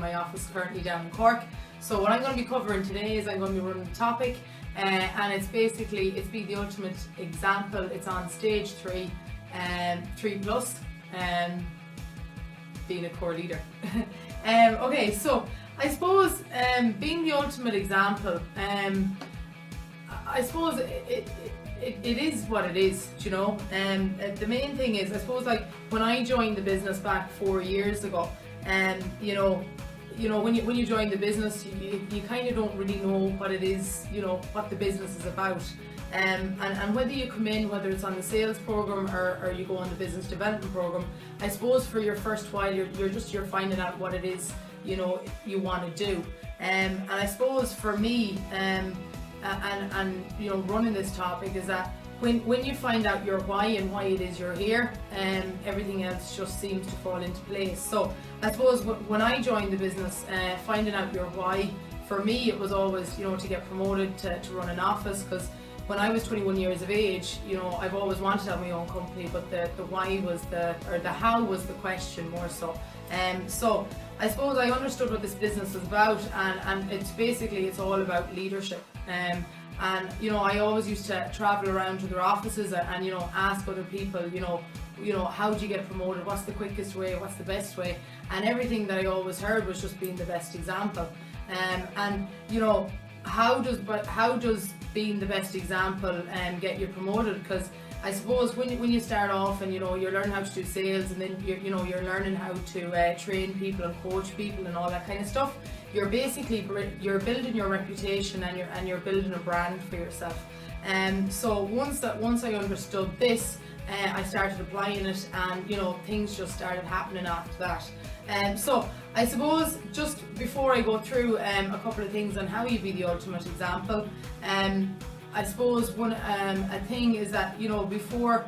my office currently down in Cork. So what I'm going to be covering today is I'm going to be running the topic, and it's basically, it's Be the Ultimate Example. It's on stage 3, 3+, being a core leader. Okay, so I suppose being the ultimate example, I suppose it is what it is, you know. The main thing is, I suppose, like when I joined the business back 4 years ago, you know, when you join the business, you kind of don't really know what it is, you know, what the business is about. And whether you come in, whether it's on the sales program or you go on the business development program, I suppose for your first while you're finding out what it is, you know, you want to do. And I suppose for me, and you know, running this topic is that when you find out your why and why it is you're here, everything else just seems to fall into place. So I suppose when I joined the business, finding out your why, for me it was always, you know, to get promoted to run an office, because when I was 21 years of age, you know, I've always wanted to have my own company, but the why was the how was the question more so. So I suppose I understood what this business was about, and it's basically, it's all about leadership. And you know, I always used to travel around to their offices and you know, ask other people, you know, how do you get promoted? What's the quickest way? What's the best way? And everything that I always heard was just being the best example. And you know, how does being the best example get you promoted? Because I suppose when you start off and you know, you're learning how to do sales, and then you're learning how to train people and coach people and all that kind of stuff, you're basically building your reputation and you're building a brand for yourself. So once I understood this, I started applying it, and you know, things just started happening after that. So I suppose just before I go through a couple of things on how you be the ultimate example, I suppose a thing is that, you know, before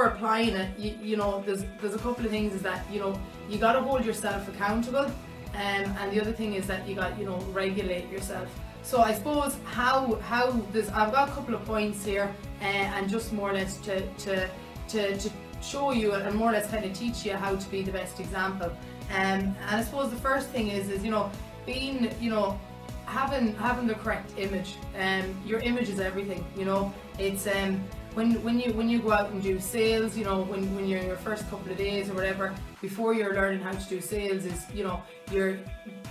applying it, you know, there's a couple of things is that, you know, you got to hold yourself accountable, and the other thing is that you got, you know, regulate yourself. So I suppose how this, I've got a couple of points here, and just more or less to show you and more or less kind of teach you how to be the best example. And I suppose the first thing is you know, being, you know, having the correct image. Your image is everything, you know. It's when you go out and do sales, you know, when you're in your first couple of days or whatever, before you're learning how to do sales, is, you know,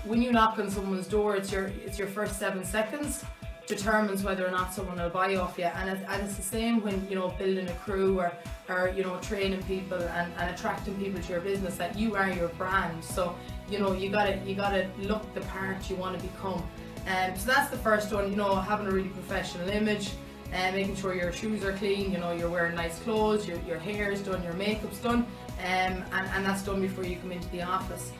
when you knock on someone's door, it's your first 7 seconds determines whether or not someone will buy off you. And it's the same when, you know, building a crew or you know, training people and attracting people to your business, that you are your brand. So you know, you gotta look the part you want to become. So that's the first one, you know, having a really professional image, and making sure your shoes are clean, you know, you're wearing nice clothes, your hair is done, your makeup's done, and that's done before you come into the office.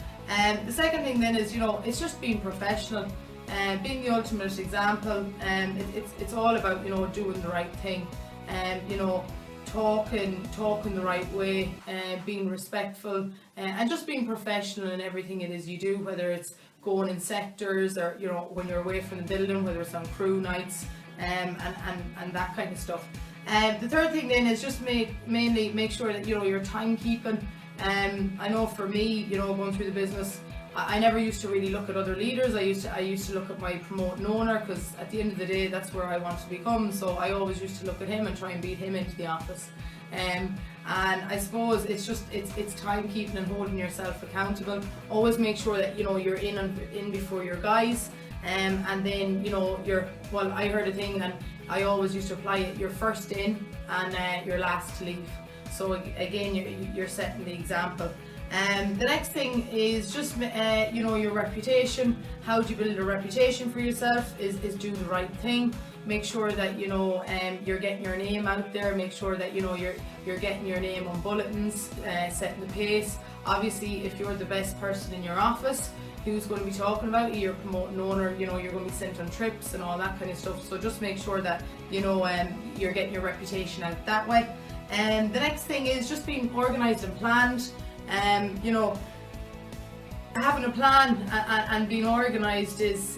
The second thing then is, you know, it's just being professional, being the ultimate example. It's all about, you know, doing the right thing, you know, talking the right way, being respectful, and just being professional in everything it is you do, whether it's going in sectors or, you know, when you're away from the building, whether it's on crew nights, and that kind of stuff. The third thing then is just mainly make sure that, you know, you're timekeeping. I know for me, you know, going through the business, I never used to really look at other leaders. I used to look at my promoting owner, because at the end of the day, that's where I want to become. So I always used to look at him and try and beat him into the office. And I suppose it's timekeeping and holding yourself accountable. Always make sure that, you know, you're in before your guys, and then, you know, I heard a thing, and I always used to apply it: you're first in and you're last to leave. So again, you're setting the example. The next thing is just, you know, your reputation. How do you build a reputation for yourself? Is do the right thing. Make sure that, you know, you're getting your name out there. Make sure that, you know, you're getting your name on bulletins, setting the pace. Obviously, if you're the best person in your office, who's going to be talking about you? You're promoting owner, you know, you're going to be sent on trips and all that kind of stuff. So just make sure that, you know, you're getting your reputation out that way. And the next thing is just being organised and planned. You know, having a plan and being organised it's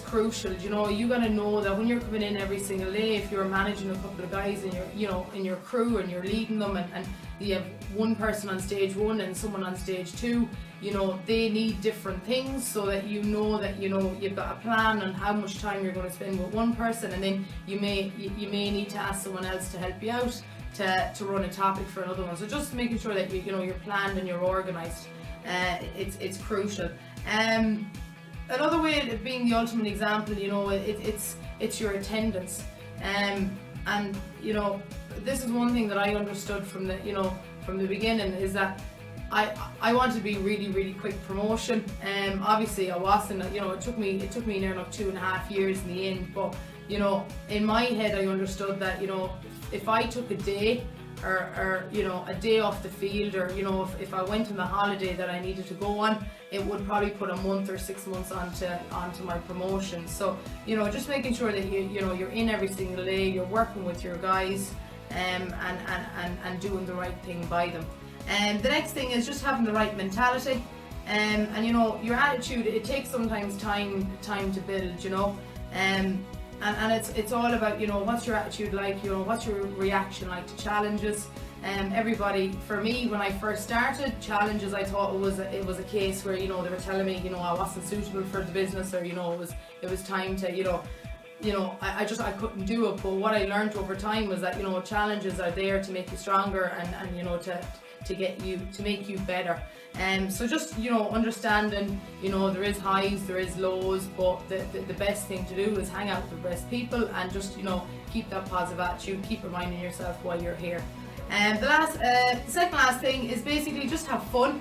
crucial. You know, you gotta know that when you're coming in every single day, if you're managing a couple of guys and you're, you know, in your crew and you're leading them, and you have one person on stage 1 and someone on stage 2, you know, they need different things, so that you know that, you know, you've got a plan on how much time you're going to spend with one person, and then you may need to ask someone else to help you out to run a topic for another one. So just making sure that you know, you're planned and you're organised, it's crucial. Another way of being the ultimate example, you know, it's your attendance. And you know, this is one thing that I understood from the beginning, is that I wanted to be really quick promotion. Obviously I wasn't, you know, it took me near enough 2.5 years in the end, but you know, in my head I understood that, you know, if I took a day or you know, a day off the field, or you know, if I went on the holiday that I needed to go on, it would probably put a month or 6 months onto my promotion. So you know, just making sure that you know, you're in every single day, you're working with your guys, and doing the right thing by them. And the next thing is just having the right mentality, and you know, your attitude, it takes sometimes time to build, you know, and it's all about, you know, what's your attitude like, you know, what's your reaction like to challenges. Everybody, for me, when I first started, challenges, I thought it was a case where, you know, they were telling me, you know, I wasn't suitable for the business, or you know, it was time to, you know, I couldn't do it. But what I learned over time was that, you know, challenges are there to make you stronger, and you know, to make you better. So just, you know, understanding, you know, there is highs, there is lows, but the best thing to do is hang out with the best people, and just, you know, keep that positive attitude, keep reminding yourself why you're here. And the second last thing is basically just have fun.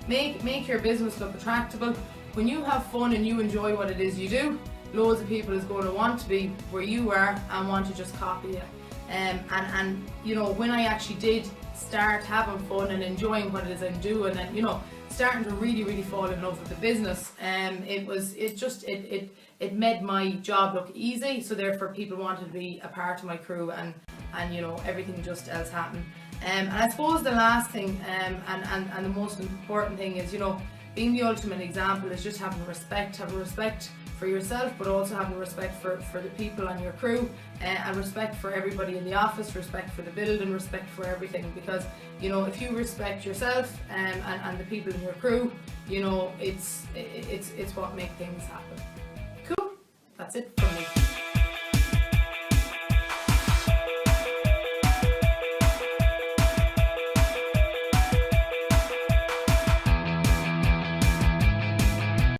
Make your business look attractable. When you have fun and you enjoy what it is you do, loads of people is going to want to be where you are and want to just copy it. And you know, when I actually did start having fun and enjoying what it is I'm doing, and you know, starting to really fall in love with the business, it made my job look easy, so therefore people wanted to be a part of my crew, and you know, everything just else happened. And I suppose the last thing, and the most important thing is, you know, being the ultimate example is just having respect for yourself, but also having respect for the people on your crew, and respect for everybody in the office, respect for the building, respect for everything. Because, you know, if you respect yourself and the people in your crew, you know, it's what makes things happen. Cool, that's it from me.